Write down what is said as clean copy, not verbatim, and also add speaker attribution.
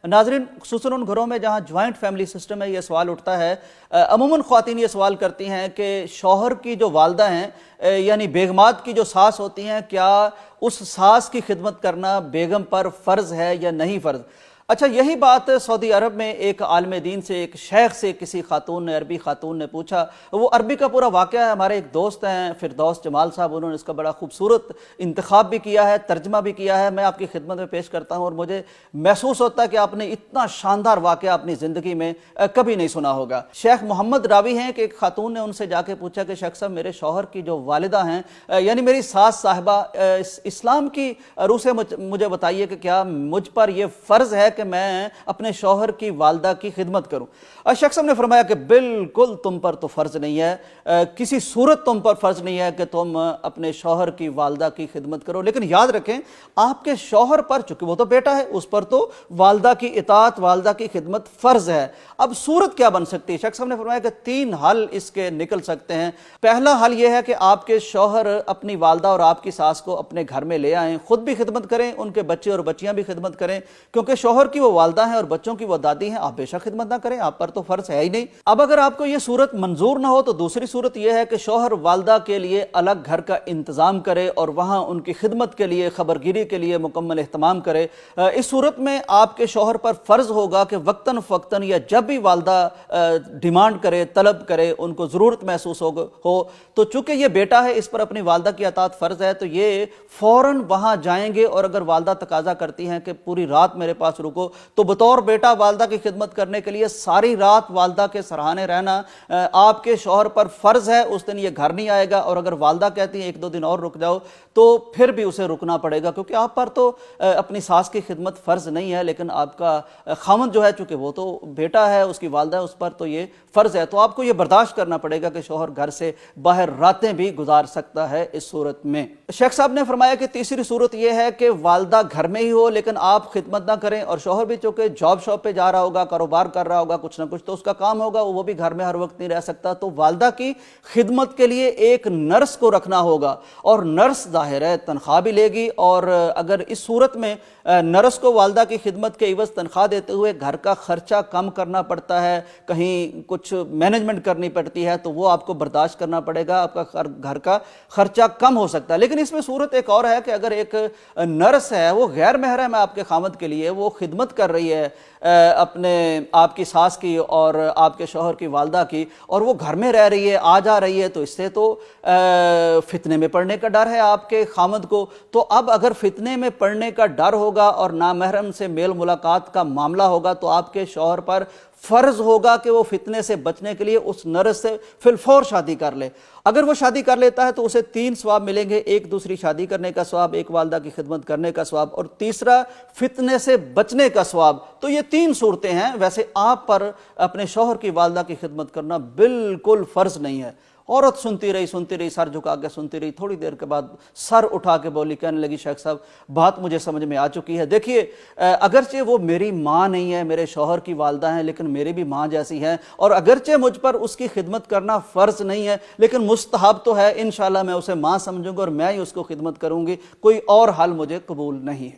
Speaker 1: नाज़रीन, खुसूसन उन घरों में जहाँ ज्वाइंट फैमिली सिस्टम है, ये सवाल उठता है। अमूमन ख़वातीन ये सवाल करती हैं कि शौहर की जो वालदा हैं यानी बेगमात की जो सास होती हैं, क्या उस सास की खिदमत करना बेगम पर फ़र्ज़ है या नहीं फ़र्ज़। अच्छा, यही बात सऊदी अरब में एक आलिम दीन से, एक शेख से किसी खातून ने, अरबी खातून ने पूछा। वो अरबी का पूरा वाक़या है, हमारे एक दोस्त हैं फिरदौस जमाल साहब, उन्होंने इसका बड़ा खूबसूरत इंतखाब भी किया है, तर्जमा भी किया है। मैं आपकी खिदमत में पेश करता हूँ और मुझे महसूस होता है कि आपने इतना शानदार वाक़या अपनी ज़िंदगी में कभी नहीं सुना होगा। शेख मोहम्मद रावी हैं कि एक खातून ने उनसे जाके पूछा कि शेख साहब, मेरे शौहर की जो वालिदा हैं यानी मेरी सास साहिबा, इस्लाम की रूह से मुझे बताइए कि क्या मुझ पर यह फ़र्ज़ है कि मैं अपने शौहर की वालदा की खिदमत करूं। शख्स ने फरमाया कि बिल्कुल तुम पर तो फ़र्ज़ नहीं है, किसी सूरत तुम पर फ़र्ज़ नहीं है कि तुम अपने शौहर की वालदा की खिदमत करो। लेकिन याद रखें, आपके शौहर पर, चूंकि वो तो बेटा है, उस पर तो वालदा की इताअत, वालदा की खिदमत फ़र्ज़ है। अब सूरत क्या बन सकती है? शख्स ने फरमाया कि 3 हल इसके निकल सकते हैं। पहला हल यह है कि आपके शौहर अपनी वालदा और आपकी सास को अपने घर में ले आएँ, खुद भी खिदमत करें, उनके बच्चे और बच्चियाँ भी खिदमत करें, क्योंकि शौहर की वो वालदा हैं और बच्चों की वो दादी हैं, आप बेशक खिदमत ना करें, आप पर तो फ़र्ज़ है ही नहीं। अब अगर आपको ये सूरत मंजूर ना हो तो दूसरी सूरत यह है कि शौहर वालदा के लिए अलग घर का इंतज़ाम करे और वहाँ उनकी खिदमत के लिए, खबरगिरी के लिए मुकम्मल एहतमाम करे। इस सूरत में आपके शौहर पर फ़र्ज़ होगा कि वक्तन फ़क्तन या जब भी वालदा डिमांड करे, तलब करे, उनको ज़रूरत महसूस हो तो चूँकि ये बेटा है, इस पर अपनी वालदा की अताअत फ़र्ज़ है, तो ये फ़ौरन वहाँ जाएंगे और अगर वालदा तकाजा करती हैं कि पूरी रात मेरे पास रुको, तो बतौर बेटा वालदा की खिदमत करने के लिए सारी रात वालदा के सराहने रहना आपके शौहर पर फ़र्ज़ है। उस दिन ये घर नहीं आएगा और अगर वालदा कहती है 1-2 दिन और रुक जाओ, तो फिर भी उसे रुकना पड़ेगा, क्योंकि आप पर तो अपनी सास की खिदमत फ़र्ज़ नहीं है, लेकिन आपका खामन जो है, चूँकि वो तो बेटा है, उसकी वालदा है, उस पर तो ये फ़र्ज़ है। तो आपको ये बर्दाश्त करना पड़ेगा कि शौहर घर से बाहर रातें भी गुजार सकता है। इस सूरत में शेख साहब ने फरमाया कि तीसरी सूरत यह है कि वालदा घर में ही हो लेकिन आप खिदमत ना करें, और शौहर भी चूँकि जॉब शॉप पे जा रहा होगा, कारोबार कर रहा होगा, कुछ ना कुछ तो उसका काम होगा, वो भी घर में हर वक्त नहीं रह सकता, तो वालदा की खिदमत के लिए एक नर्स को रखना होगा और नर्स जाहिर है तनख्वाह भी लेगी। और अगर इस सूरत में नर्स को वालदा की खिदमत के इवज़ तनख्वाह देते हुए घर का खर्चा कम करना पड़ता है, कहीं कुछ मैनेजमेंट करनी पड़ती है, तो वो आपको बर्दाश्त करना पड़ेगा, आपका घर का खर्चा कम हो सकता है। लेकिन इसमें सूरत एक और है कि अगर एक नर्स है, वो गैर महरम है आपके खामद के लिए, वो खिदमत कर रही है अपने आपकी सास की और आपके शौहर की वालदा की, और वो घर में रह रही है, आ जा रही है, तो इससे तो फितने में पड़ने का डर है आपके खामद को। तो अब अगर फितने में पड़ने का डर होगा और नामहरम से मेल मुलाकात का मामला होगा, तो आपके शौहर पर फ़र्ज़ होगा कि वो फितने से बचने के लिए उस नर्स से फिलफौर शादी कर ले। अगर वो शादी कर लेता है तो उसे 3 सवाब मिलेंगे, एक दूसरी शादी करने का सवाब, एक वालदा की खिदमत करने का सवाब, और तीसरा फितने से बचने का सवाब। तो ये 3 सूरतें हैं। वैसे आप पर अपने शौहर की वालदा की खिदमत करना बिल्कुल फ़र्ज़ नहीं है। औरत सुनती रही, सर झुका के सुनती रही, थोड़ी देर के बाद सर उठा के बोली, कहने लगी, शेख साहब बात मुझे समझ में आ चुकी है। देखिए, अगरचे वो मेरी माँ नहीं है, मेरे शौहर की वालदा हैं, लेकिन मेरी भी माँ जैसी हैं, और अगरचे मुझ पर उसकी खिदमत करना फ़र्ज़ नहीं है, लेकिन मुस्तहब तो है। इंशाअल्लाह मैं उसे माँ समझूंगा और मैं ही उसको खिदमत करूँगी, कोई और हल मुझे कबूल नहीं है।